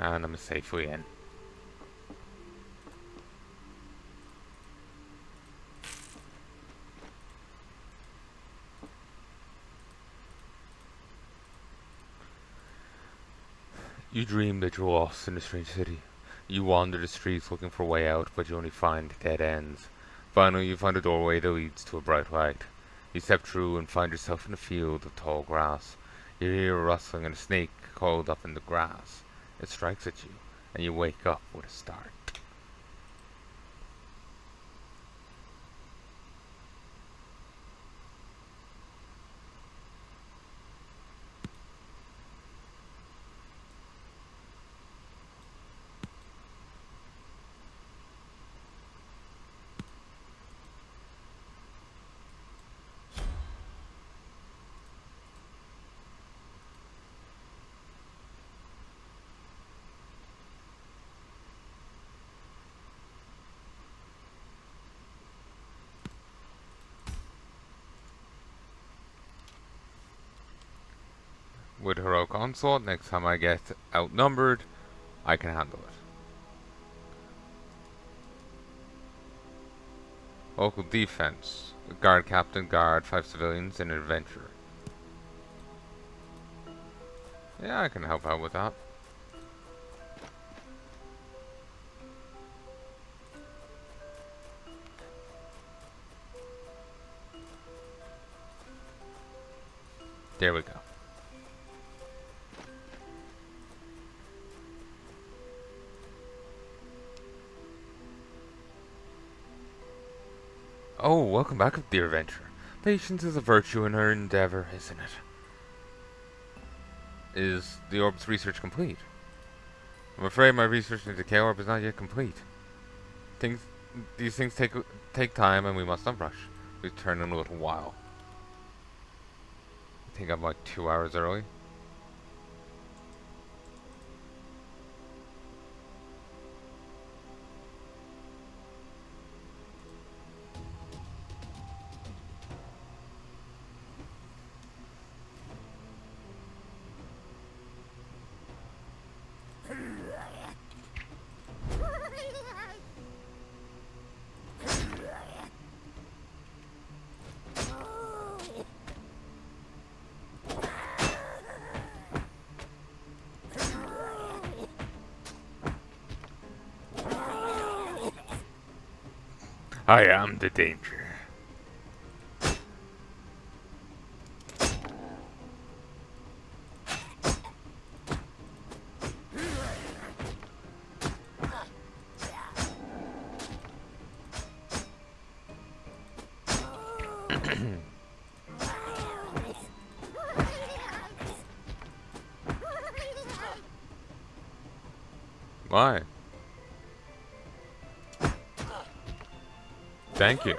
And I'm safely in. You dream that you're lost in a strange city. You wander the streets looking for a way out, but you only find dead ends. Finally, you find a doorway that leads to a bright light. You step through and find yourself in a field of tall grass. You hear a rustling and a snake coiled up in the grass. It strikes at you, and you wake up with a start. With heroic onslaught, next time I get outnumbered, I can handle it. Local defense. Guard captain, guard, 5 civilians, and an adventurer. Yeah, I can help out with that. There we go. Oh, welcome back, dear adventurer. Patience is a virtue in her endeavor, isn't it? Is the orb's research complete? I'm afraid my research into the orb is not yet complete. Things, these things take time, and we must not rush. Return in a little while. I think I'm like 2 hours early. I am the danger. Why? Thank you.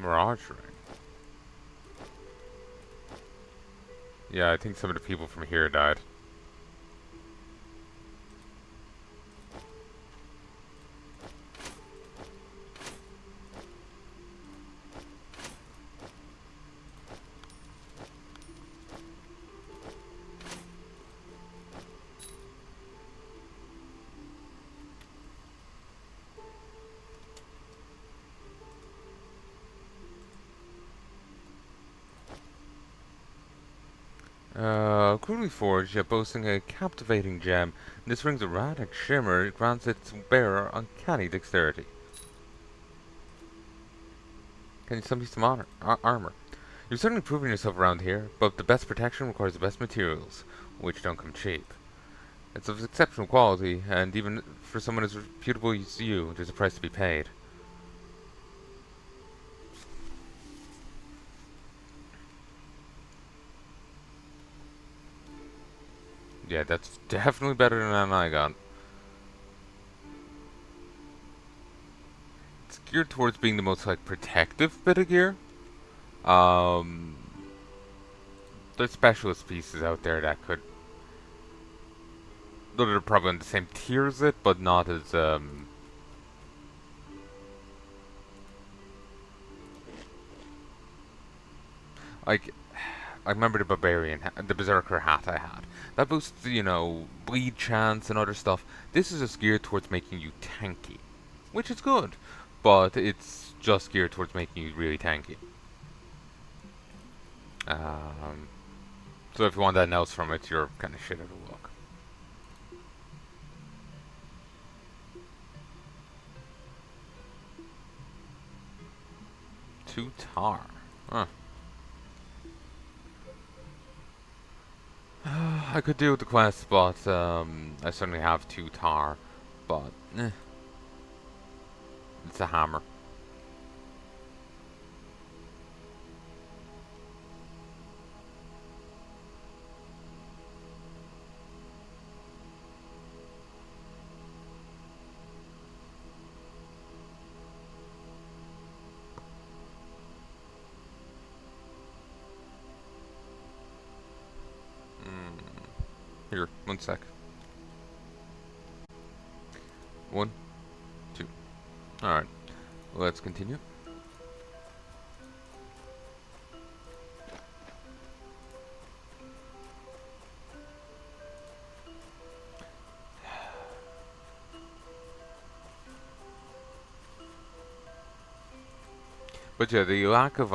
Mirage ring. Yeah, I think some of the people from here died. Crudely forged, yet boasting a captivating gem, this ring's erratic shimmer grants its bearer uncanny dexterity. Can you send me some armor? You've certainly proven yourself around here, but the best protection requires the best materials, which don't come cheap. It's of exceptional quality, and even for someone as reputable as you, there's a price to be paid. Yeah, that's definitely better than that I got. It's geared towards being the most, like, protective bit of gear. Um, there's specialist pieces out there that could... That are probably on the same tier as it, but not as, Like, I remember the berserker hat I had. That boosts, bleed chance and other stuff. This is just geared towards making you tanky, which is good, but it's just geared towards making you really tanky. Um, so if you want anything else from it, you're kind of shit out of luck. 2 tar. Huh. I could do with the quest, but I certainly have 2 tar. But it's a hammer. Here, 1 sec. 1, 2. All right, let's continue. But yeah, the lack of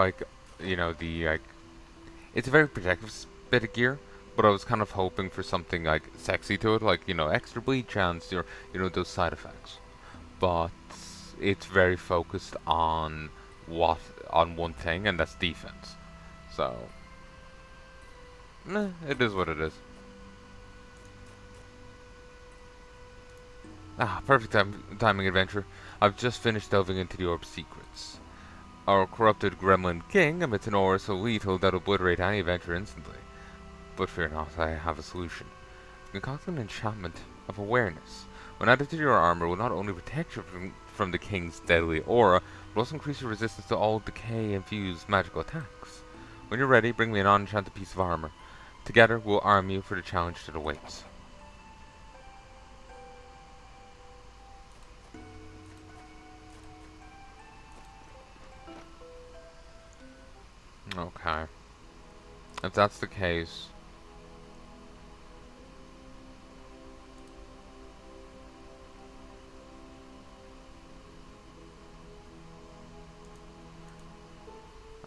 it's a very protective bit of gear. But I was kind of hoping for something like sexy to it, like extra bleed chance, or those side effects. But it's very focused on one thing, and that's defense. So, it is what it is. Ah, perfect timing adventure. I've just finished delving into the orb's secrets. Our corrupted gremlin king emits an aura so lethal that it'll obliterate any adventure instantly. But fear not, I have a solution. Concoct an enchantment of awareness. When added to your armor, will not only protect you from the king's deadly aura, but also increase your resistance to all decay-infused magical attacks. When you're ready, bring me an unenchanted piece of armor. Together, we'll arm you for the challenge that awaits. Okay. If that's the case,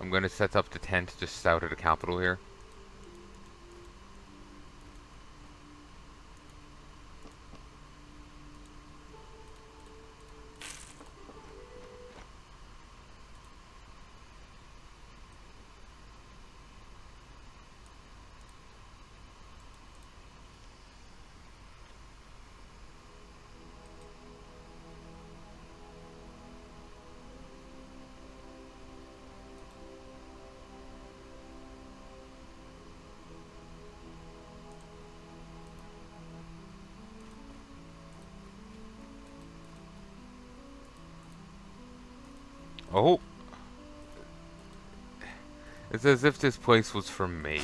I'm going to set up the tent just south of the capital here. Oh! It's as if this place was for me.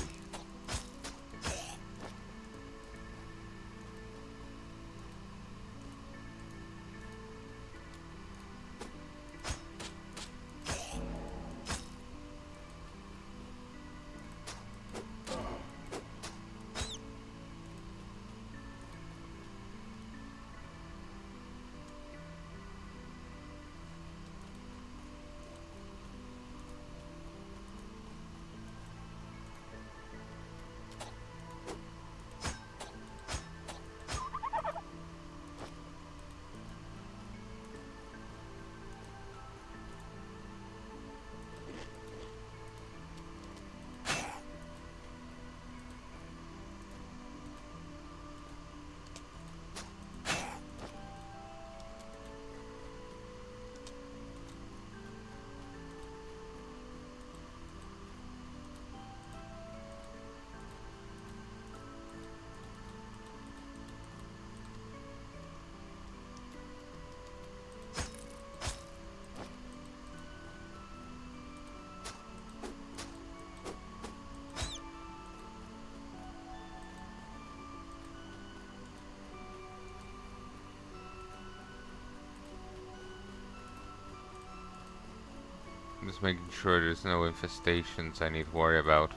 Just making sure there's no infestations I need to worry about.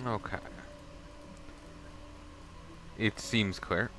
Okay. It seems clear.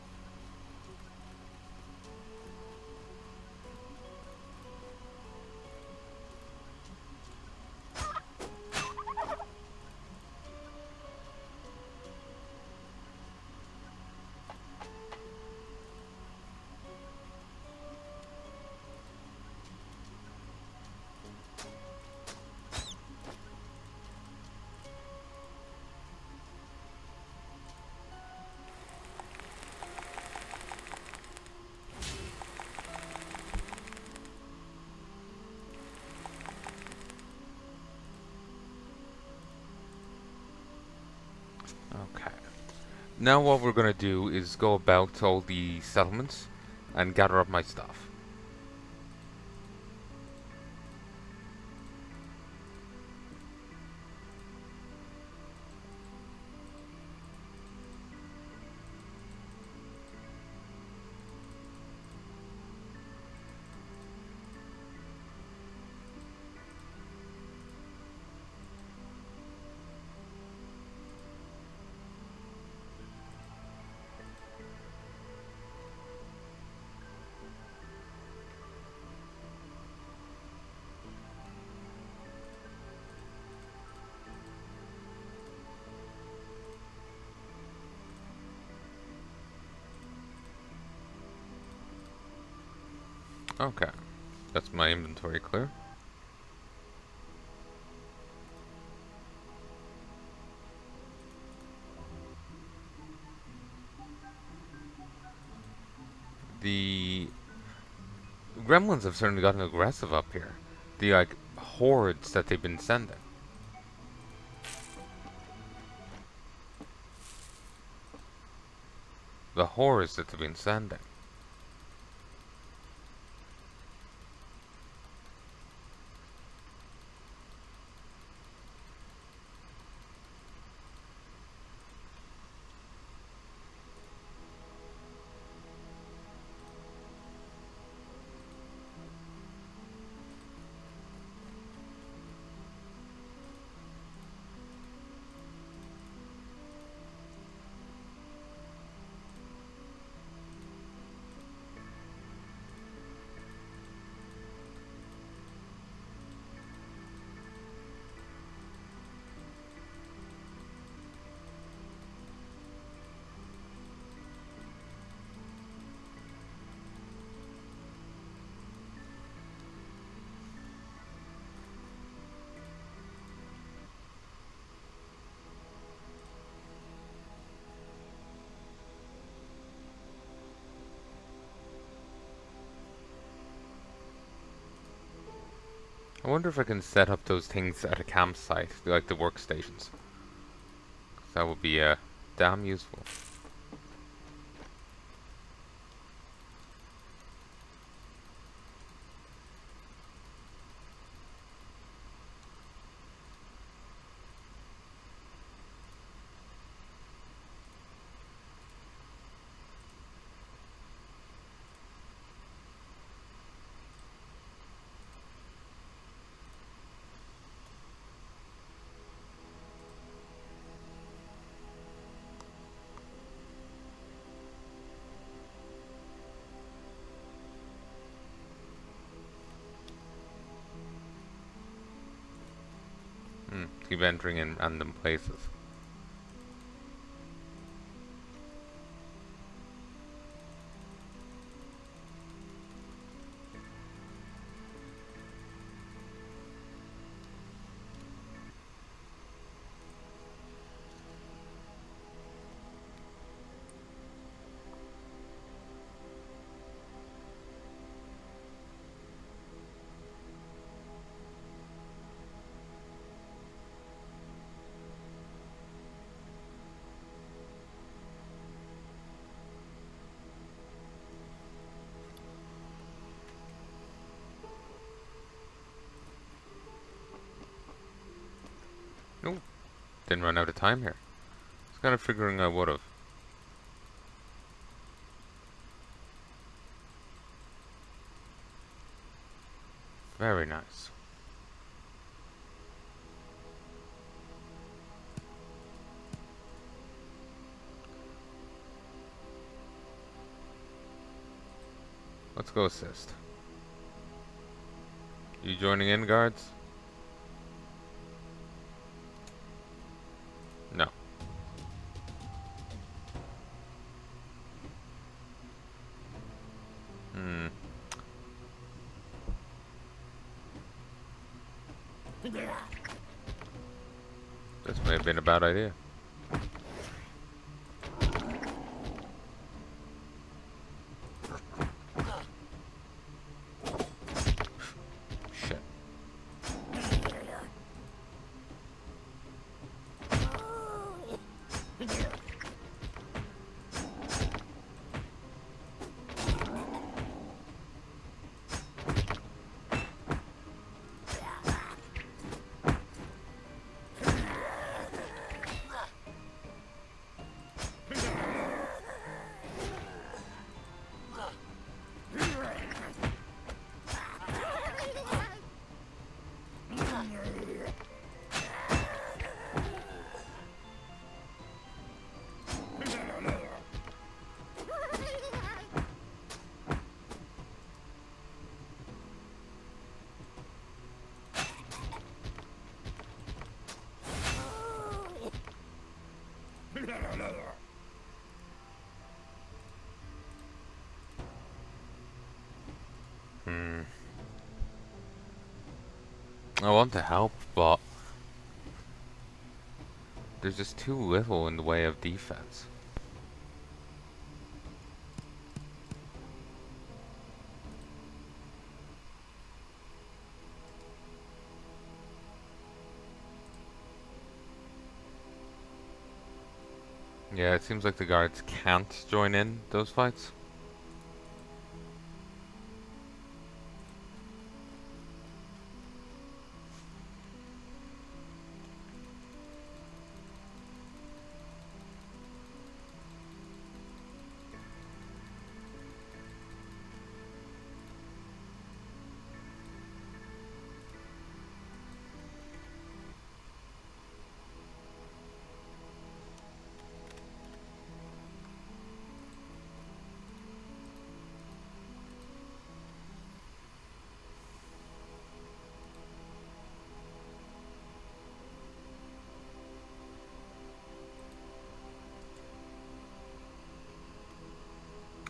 Okay. Now what we're gonna do is go about all the settlements and gather up my stuff. Okay. That's my inventory clear. The gremlins have certainly gotten aggressive up here. The, like, hordes that they've been sending. The horrors that they've been sending. I wonder if I can set up those things at a campsite, like the workstations. That would be damn useful. Keep entering in random places. Nope. Didn't run out of time here. I was kind of figuring I would have. Very nice. Let's go assist. You joining in, guards? No. This may have been a bad idea. Shit. I want to help, but there's just too little in the way of defense. Yeah, it seems like the guards can't join in those fights.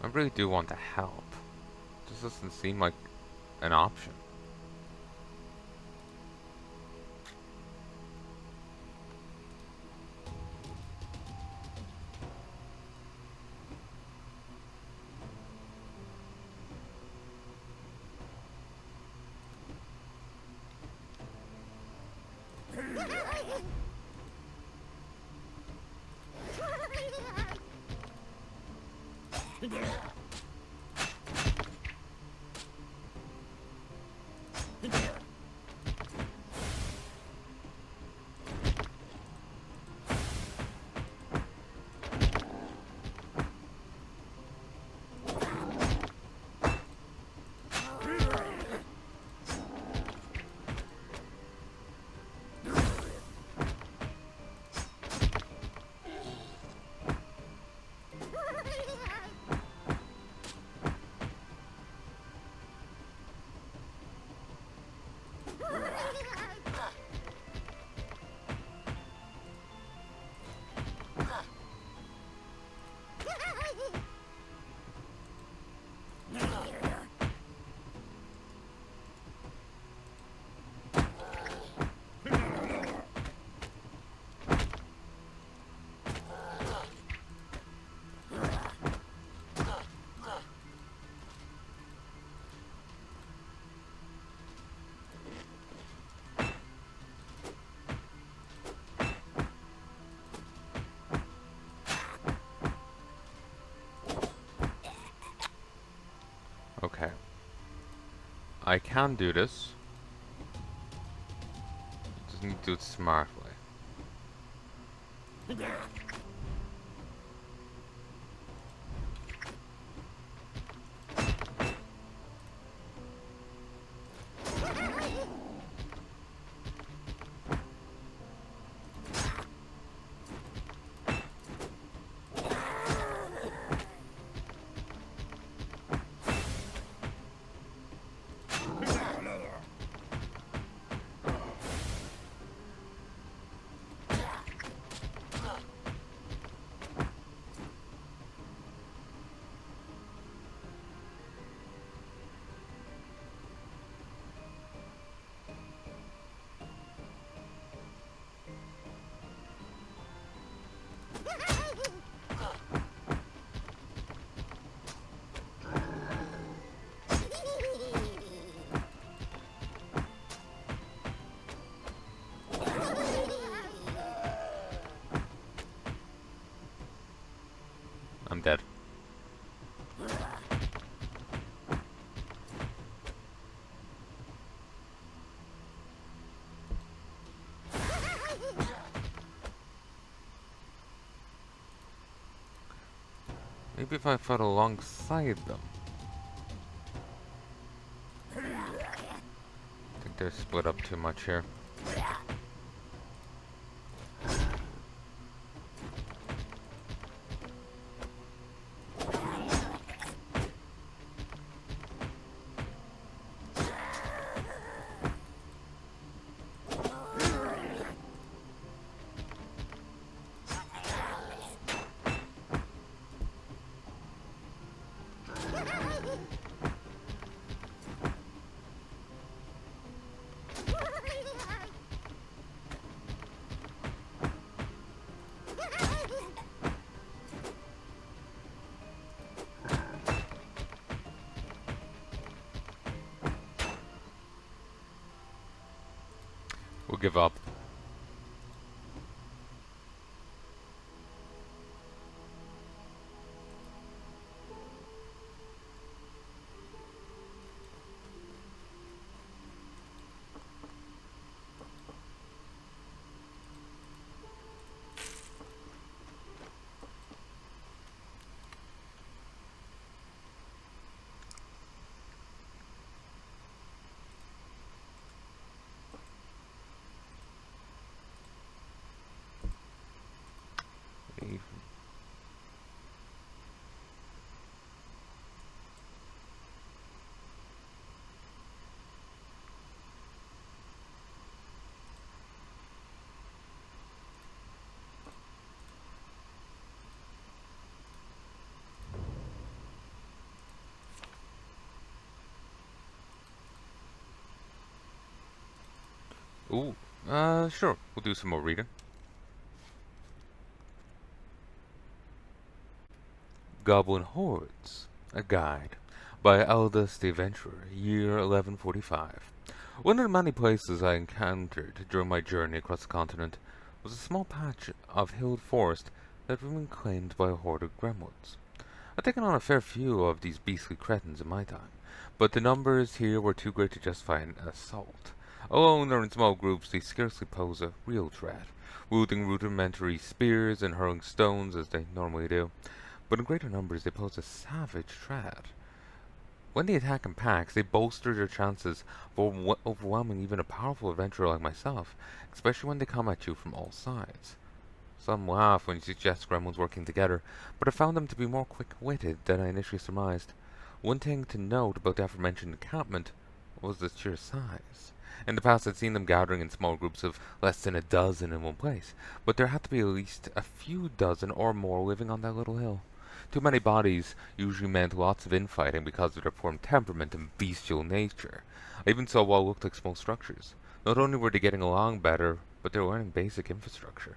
I really do want to help. This doesn't seem like an option. I can do this. Just need to do it the smart way. I'm dead. Maybe if I fought alongside them. I think they're split up too much here. We'll give up. Ooh, sure. We'll do some more reading. Goblin Hordes, a Guide, by Aldous the Adventurer, year 1145. One of the many places I encountered during my journey across the continent was a small patch of hilled forest that had been claimed by a horde of gremlins. I've taken on a fair few of these beastly cretins in my time, but the numbers here were too great to justify an assault. Alone or in small groups, they scarcely pose a real threat, wielding rudimentary spears and hurling stones as they normally do. But in greater numbers, they pose a savage threat. When they attack in packs, they bolster their chances of overwhelming even a powerful adventurer like myself, especially when they come at you from all sides. Some laugh when you suggest gremlins working together, but I found them to be more quick-witted than I initially surmised. One thing to note about the aforementioned encampment was the sheer size. In the past, I'd seen them gathering in small groups of less than a dozen in one place, but there had to be at least a few dozen or more living on that little hill. Too many bodies usually meant lots of infighting because of their formed temperament and bestial nature. I even saw what looked like small structures. Not only were they getting along better, but they were learning basic infrastructure.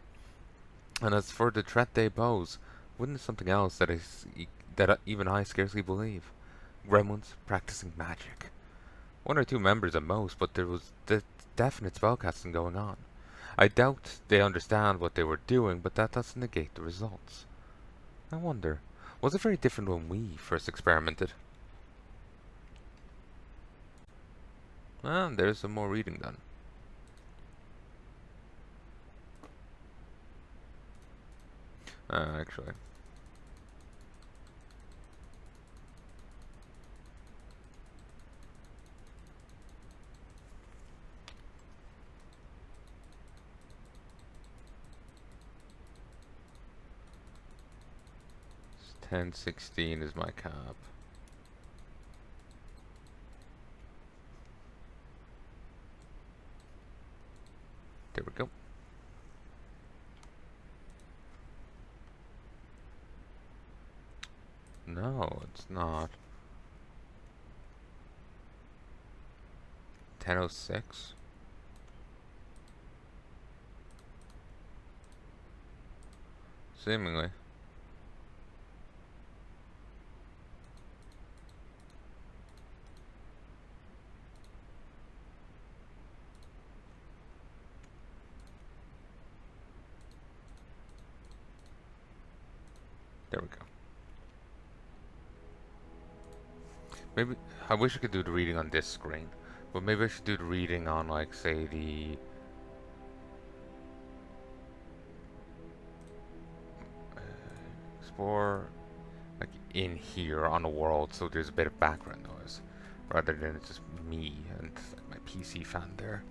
And as for the threat they pose, witness something else that even I scarcely believe. Gremlins practicing magic. One or two members at most, but there was definite spellcasting going on. I doubt they understand what they were doing, but that doesn't negate the results. I wonder, was it very different when we first experimented? Well, there's some more reading done. Actually. It's 10:16 is my cap. There we go. No, it's not. 10:06. Seemingly. There we go. Maybe I wish I could do the reading on this screen, but maybe I should do the reading on, like, say, the explore, like, in here on the world, so there's a bit of background noise, rather than it's just me and like, my PC fan there.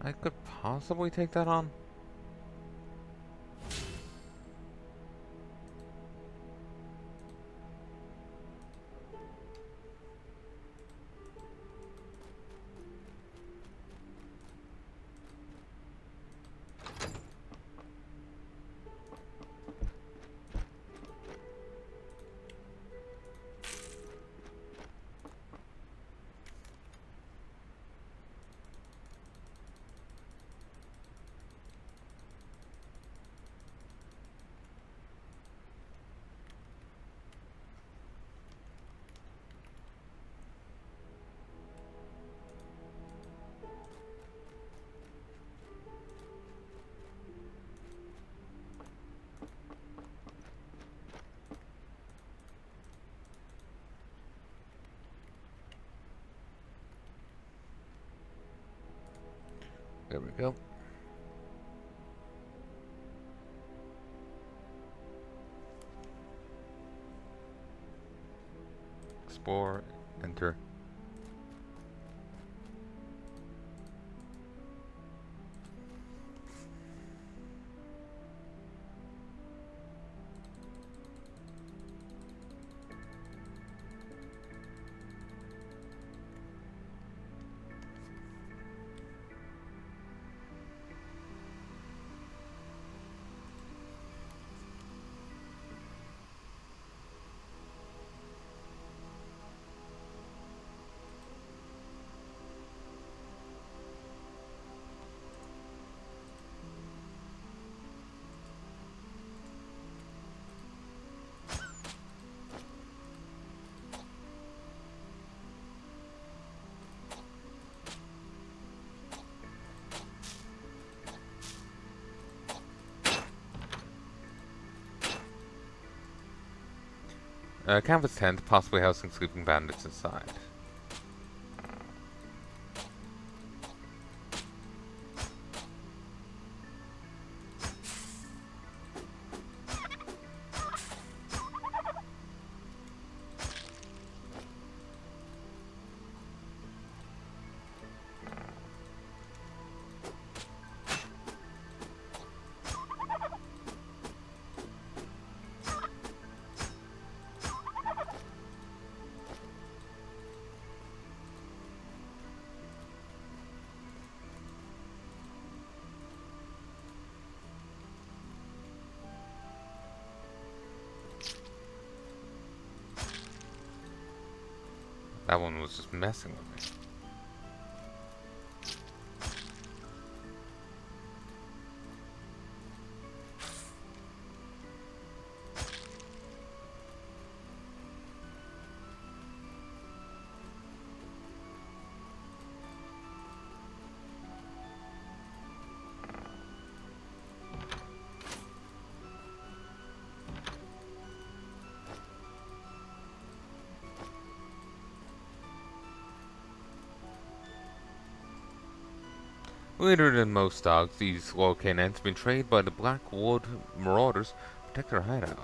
I could possibly take that on. There we go. Explore, enter. Canvas tent, possibly housing sleeping bandits inside. That one was just messing with me. Later than most dogs, these loyal canines have been trained by the Blackwood Marauders to protect their hideout.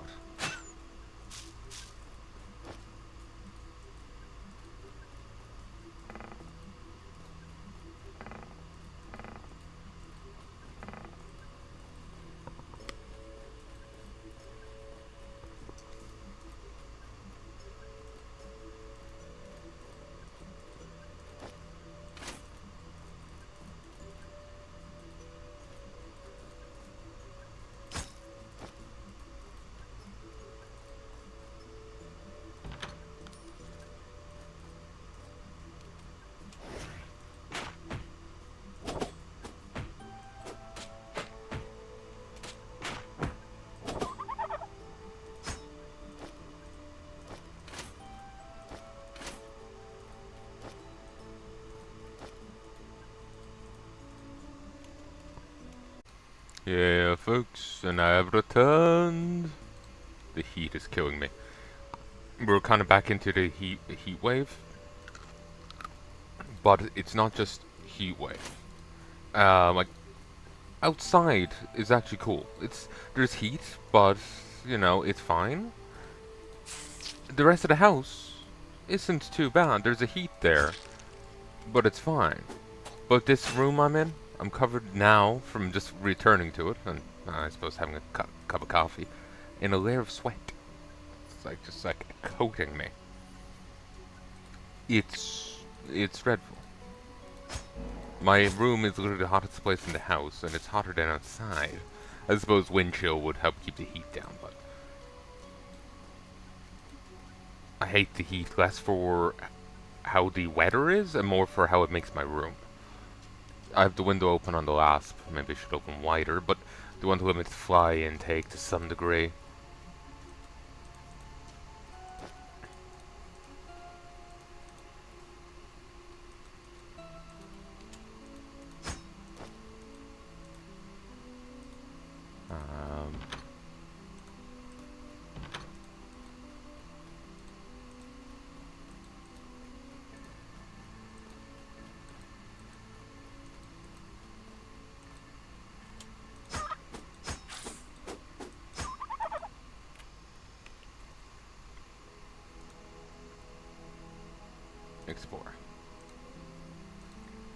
Yeah, folks, and I have returned. The heat is killing me. We're kind of back into the heat wave, but it's not just heat wave. Like outside is actually cool. There's heat, but you know it's fine. The rest of the house isn't too bad. There's a heat there, but it's fine. But this room I'm in, I'm covered now from just returning to it, and I suppose having a cup of coffee, in a layer of sweat. It's like just like coating me. It's dreadful. My room is literally the hottest place in the house, and it's hotter than outside. I suppose wind chill would help keep the heat down, but I hate the heat less for how the weather is and more for how it makes my room. I have the window open on the lasp. Maybe I should open wider, but they want to limit fly intake to some degree. Explore.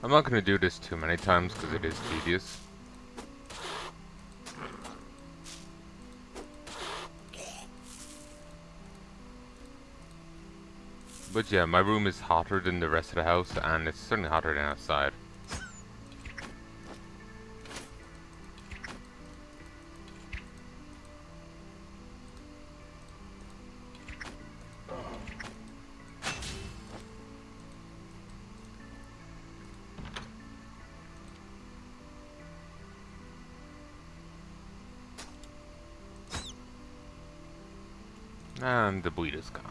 I'm not going to do this too many times because it is tedious. But yeah, my room is hotter than the rest of the house, and it's certainly hotter than outside. And the bleed is gone.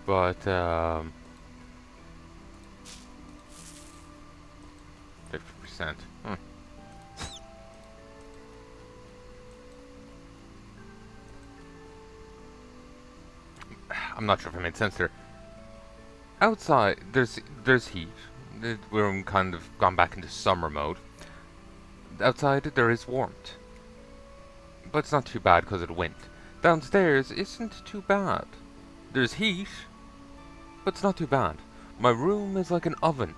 But, 50%. I'm not sure if I made sense there. Outside, there's heat. We're kind of gone back into summer mode. Outside, there is warmth. But it's not too bad because of the wind. Downstairs isn't too bad. There's heat, but it's not too bad. My room is like an oven.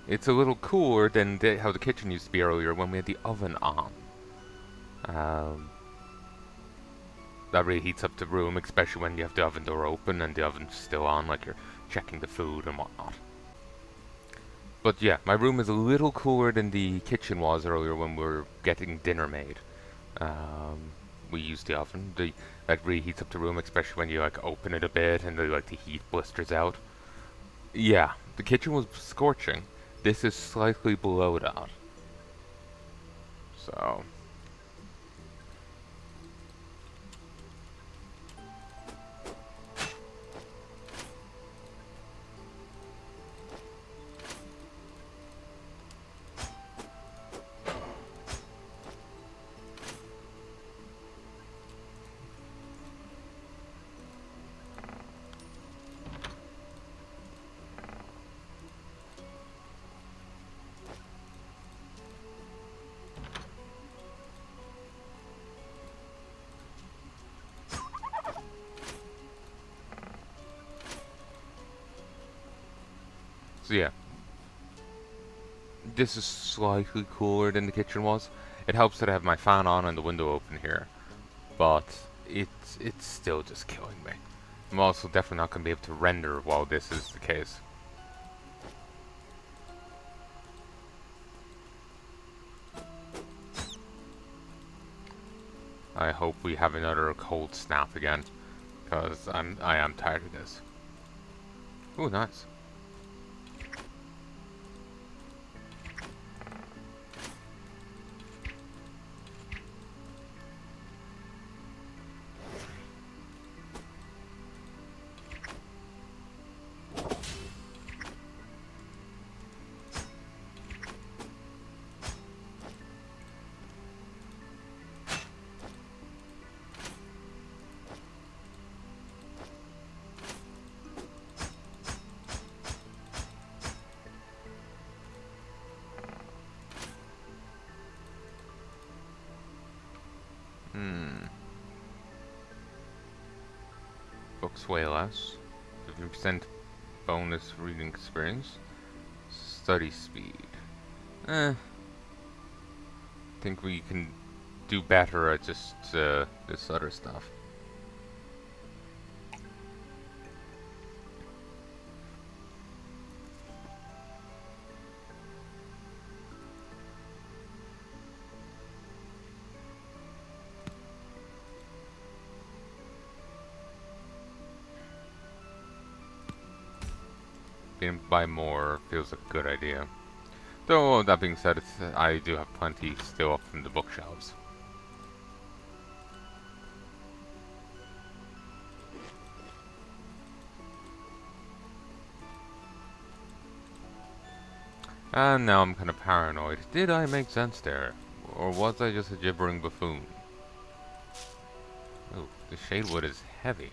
It's a little cooler than how the kitchen used to be earlier when we had the oven on. That really heats up the room, especially when you have the oven door open and the oven's still on, like you're checking the food and whatnot. But yeah, my room is a little cooler than the kitchen was earlier when we were getting dinner made. Um, we use the oven. That reheats up the room, especially when you like open it a bit and the heat blisters out. Yeah, the kitchen was scorching. This is slightly below that. So, so yeah, this is slightly cooler than the kitchen was. It helps that I have my fan on and the window open here, but it's still just killing me. I'm also definitely not going to be able to render while this is the case. I hope we have another cold snap again, because I am tired of this. Ooh, nice. Books way less. 15% bonus reading experience. Study speed. Think we can do better at just this other stuff. Being buy more feels like a good idea. Though, that being said, I do have plenty still up from the bookshelves. And now I'm kind of paranoid. Did I make sense there? Or was I just a gibbering buffoon? Oh, the shadewood is heavy.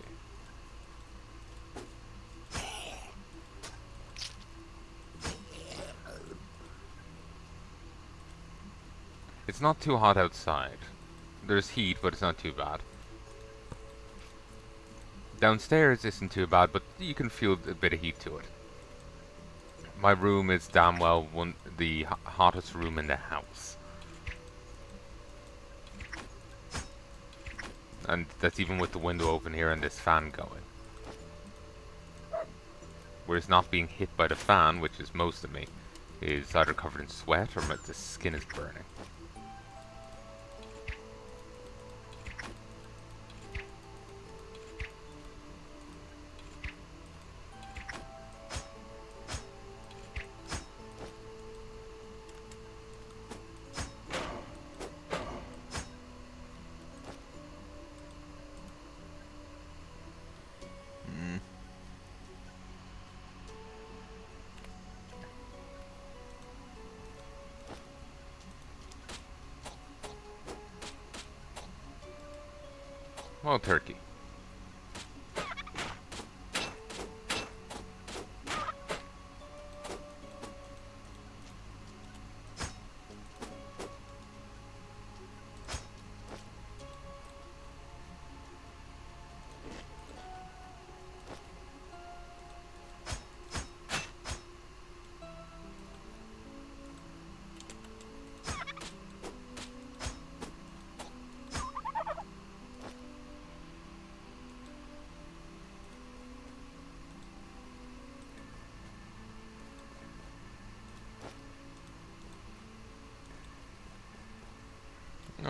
It's not too hot outside. There's heat, but it's not too bad. Downstairs isn't too bad, but you can feel a bit of heat to it. My room is damn well the hottest room in the house. And that's even with the window open here and this fan going. Whereas not being hit by the fan, which is most of me, is either covered in sweat or the skin is burning. Well, turkey.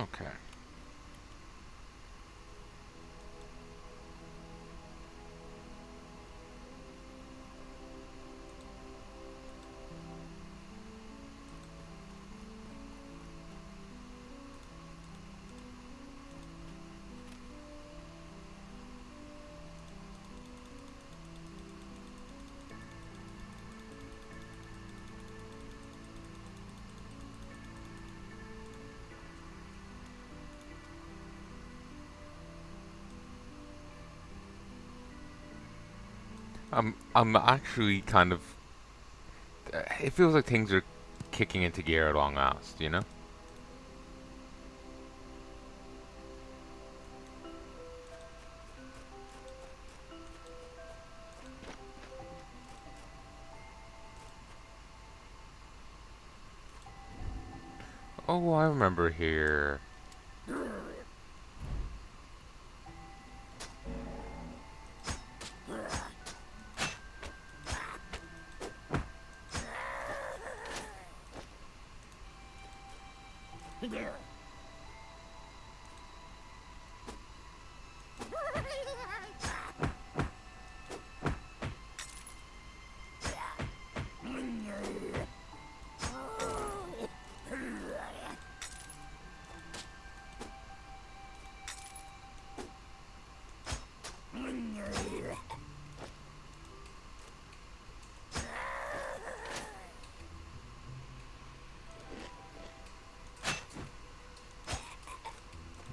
Okay. I'm actually kind of. It feels like things are kicking into gear at long last, you know? Oh, I remember here.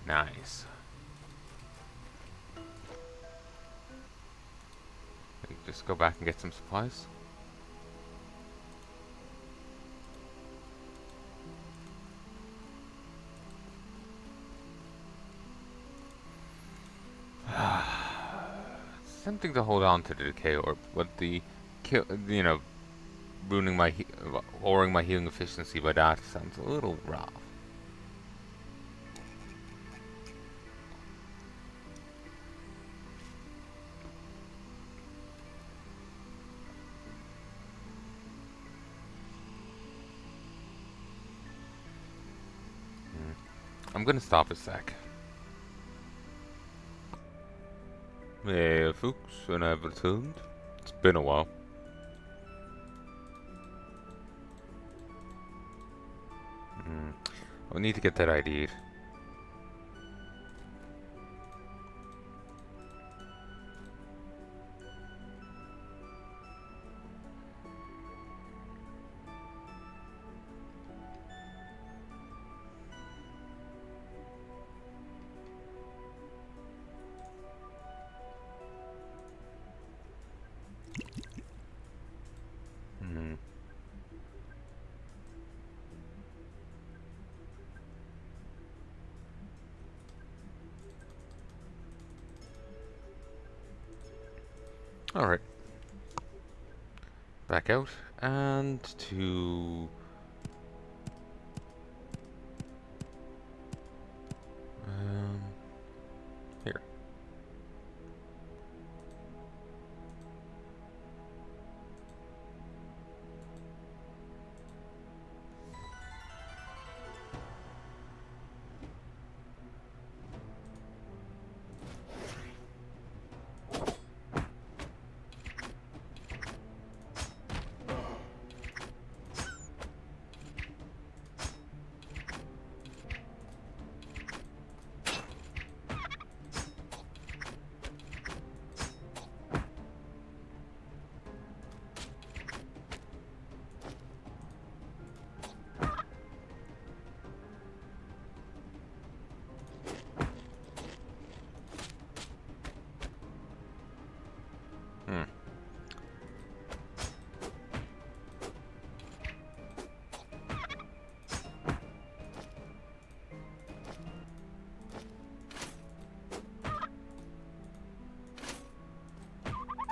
Nice. Just go back and get some supplies. It's tempting to hold on to the decay orb, but ruining lowering my healing efficiency by that sounds a little rough. I'm gonna stop a sec. Hey, folks, and I've returned. It's been a while. I need to get that ID'd. Alright. Back out, and to... here.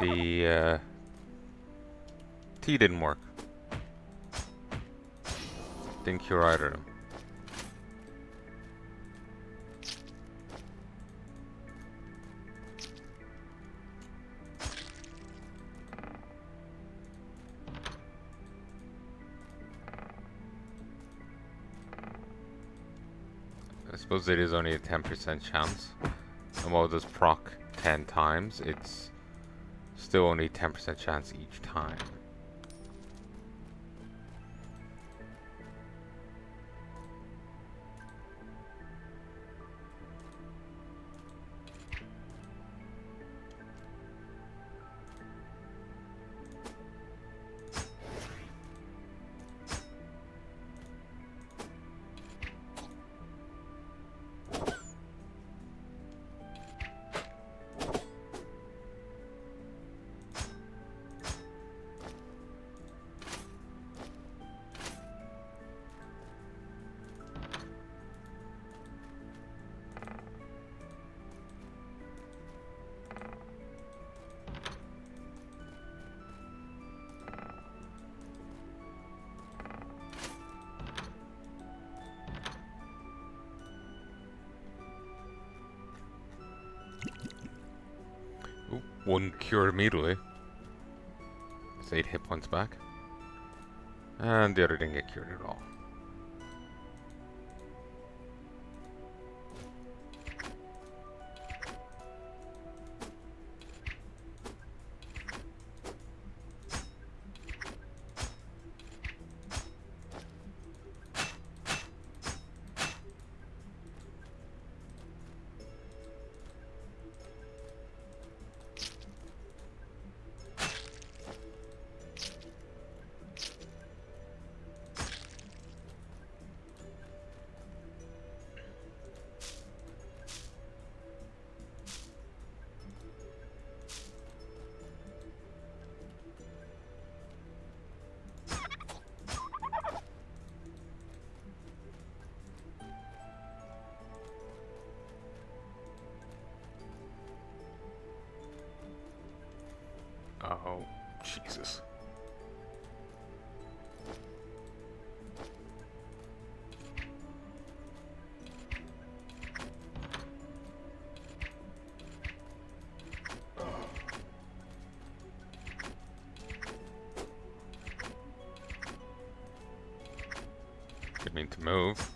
The tea didn't work. Didn't cure either of them. This suppose it is only a 10% chance. And while it does proc 10 times, it's still only 10% chance each time. Ooh, one cured immediately. It's 8 hit points back. And the other didn't get cured at all. Oh, Jesus. Didn't mean to move.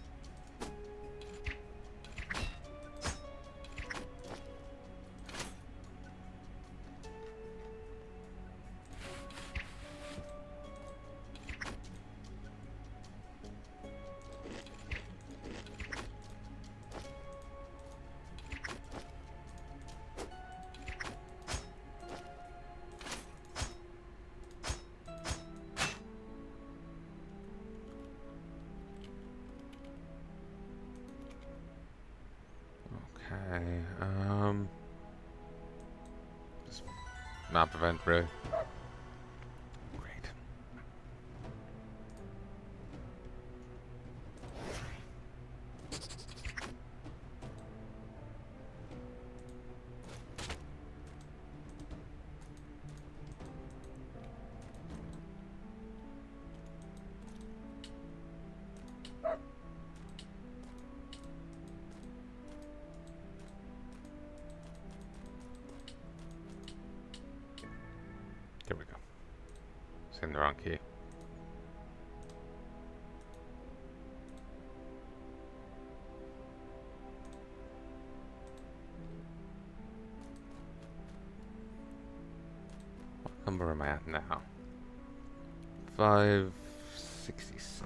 Okay, just map event, really. Great. There we go. Send the wrong key. What number am I at now? 566.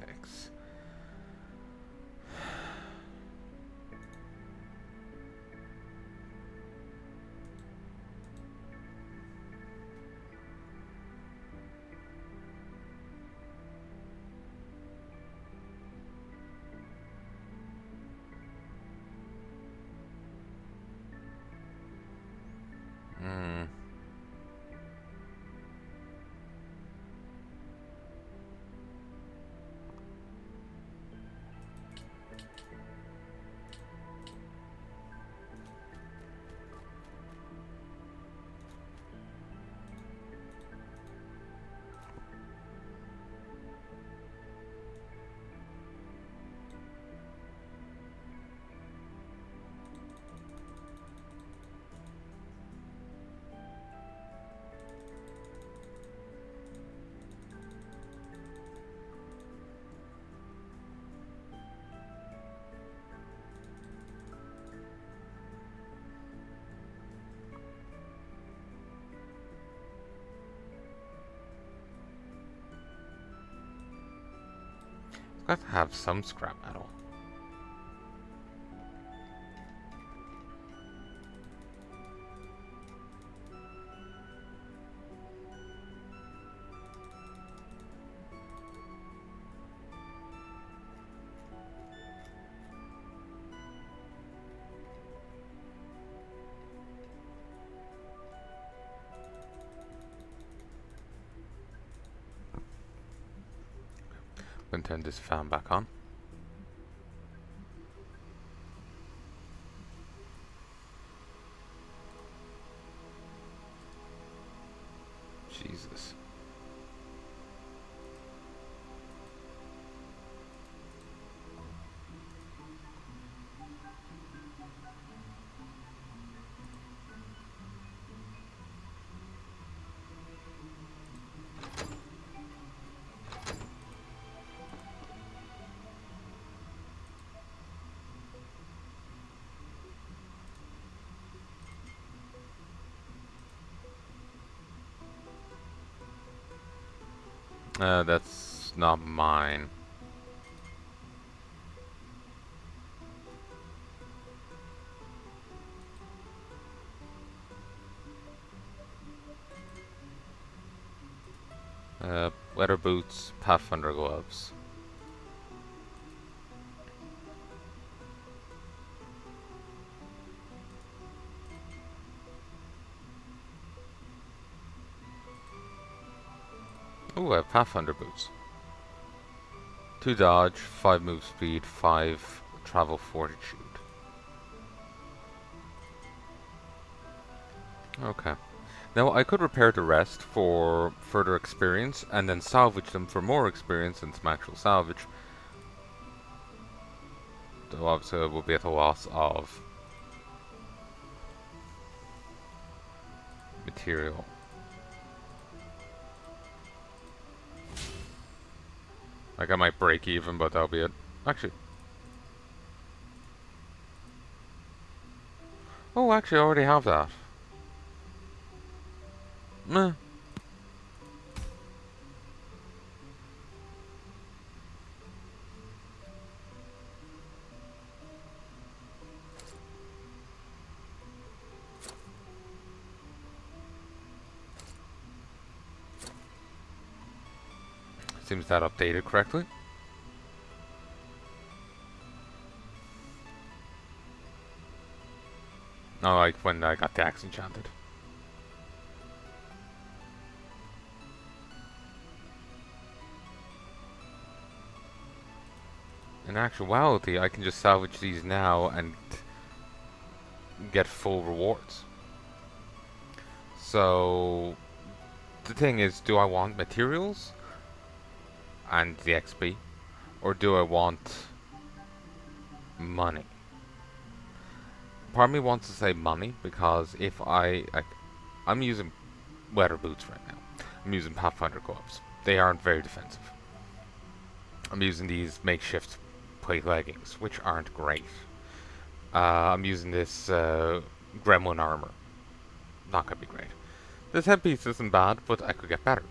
Got to have some scrap metal. I'm gonna turn this fan back on. Jesus. That's not mine. Leather boots, Pathfinder gloves. Ooh, I have Pathfinder boots. 2 dodge, 5 move speed, 5 travel fortitude. Okay. Now I could repair the rest for further experience and then salvage them for more experience and some actual salvage. Though obviously it will be at a loss of material. Like I might break even, but that'll be it. Actually. Oh, actually I already have that. Meh. Seems that updated correctly. Oh, like when I got the axe enchanted. In actuality, I can just salvage these now and get full rewards. So, the thing is, do I want materials and the XP? Or do I want money? Part of me wants to say money, because if I'm using leather boots right now. I'm using Pathfinder gloves. They aren't very defensive. I'm using these makeshift plate leggings, which aren't great. I'm using this gremlin armor. Not gonna be great. This headpiece isn't bad, but I could get better.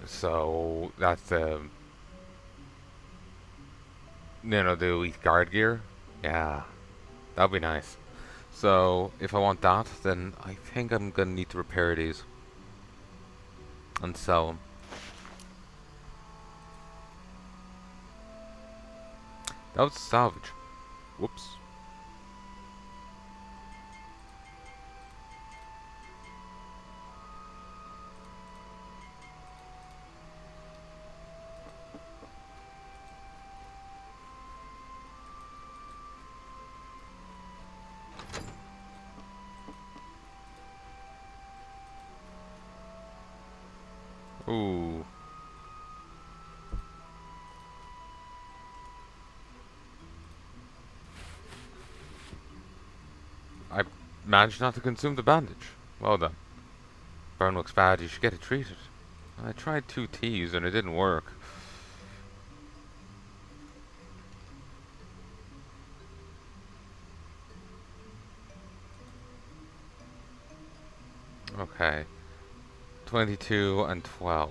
So that's the the elite guard gear. Yeah, that'd be nice. So if I want that, then I think I'm gonna need to repair these and sell them. That was salvage. Whoops. Ooh. I managed not to consume the bandage. Well done. Burn looks bad, you should get it treated. I tried 2 teas and it didn't work. Okay. 22 and 12.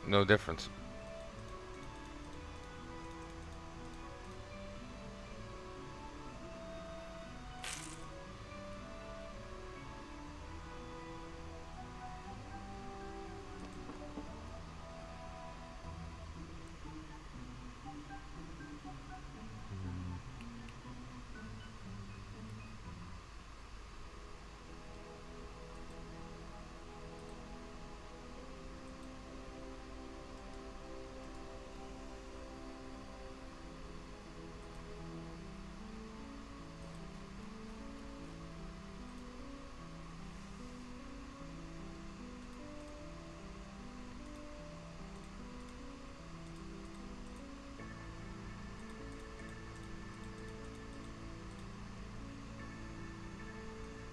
No difference.